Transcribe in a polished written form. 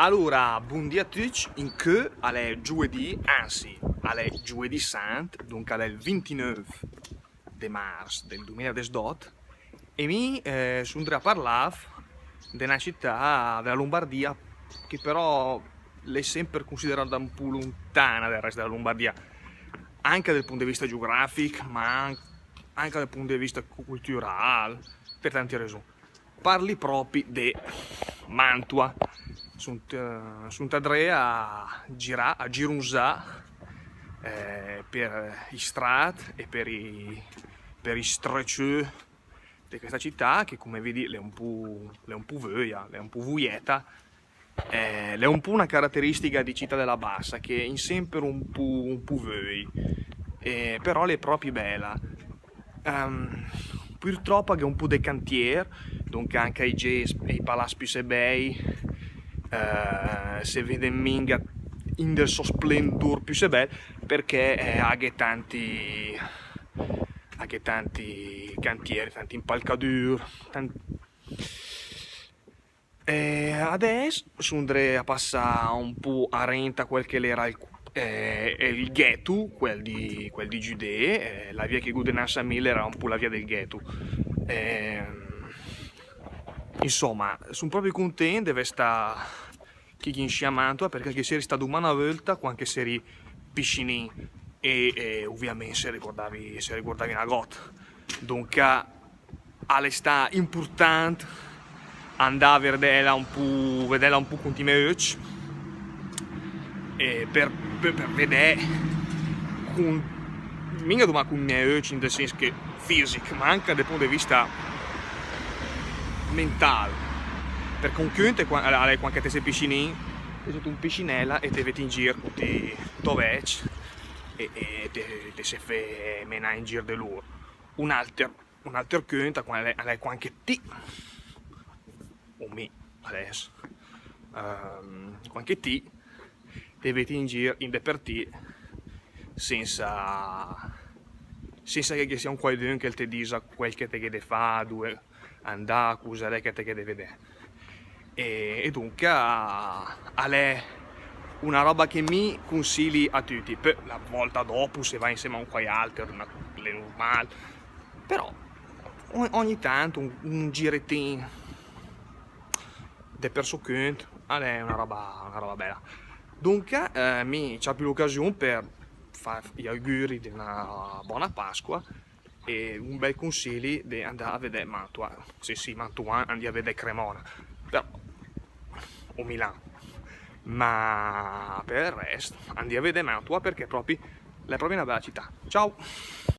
Allora, buondì a tutti, in che è giovedì, anzi, è giovedì santo, dunque è il 29 di marzo del 2018 e mi sono a parlare di una città della Lombardia che però è sempre considerata un po' lontana dal resto della Lombardia, anche dal punto di vista geografico, ma anche dal punto di vista culturale, per tanti ragioni. Parli proprio di Mantua. Sunt andrei a girare, a girusà per i strati e per i strecciu di questa città che, come vedi, è un po' vecchia, è un po' vuieta, è un po' una caratteristica di Città della Bassa che è sempre un po' vecchia, però è proprio bella. Purtroppo che è un po' dei cantieri, dunque anche i palazzi più bei, si vede minga in del suo splendore più se bello perché ha tanti cantieri, tanti impalcature, adesso sono andrei a passare un po' a renta quel che era il ghetto, quel di Giudea, la via che Gudenassa Mille era un po' la via del ghetto. Insomma, sono proprio contento di stare qui in scia Mantua perché sei stato una volta quando sei piscinin e ovviamente se ricordavi una gota. Dunque, è importante andare a vederla un po' con i miei occhi per vedere mica con i miei occhi nel senso che fisico, ma anche dal punto di vista mentale, perché un conto è quando te sei piscinin, sei sotto un piscinella e te vedi in giro con i toveci e te si fa menare in giro di loro. Un altro conto è quando ti o me adesso quando ti vedi in giro in deperti senza che sia un qualcuno che ti dica quel che te deve fare, dove andare, cosa che te deve vedere. E dunque è una roba che mi consigli a tutti. Per la volta dopo se vai insieme a un qualcun altro è normale, però ogni tanto un girettino de perso conto è una roba bella. Dunque mi c'ha più l'occasione per fare gli auguri di una buona Pasqua e un bel consiglio di andare a vedere Mantua. Sì, Mantua andiamo a vedere Cremona, però o Milano, ma per il resto andiamo a vedere Mantua perché è proprio una bella città. Ciao!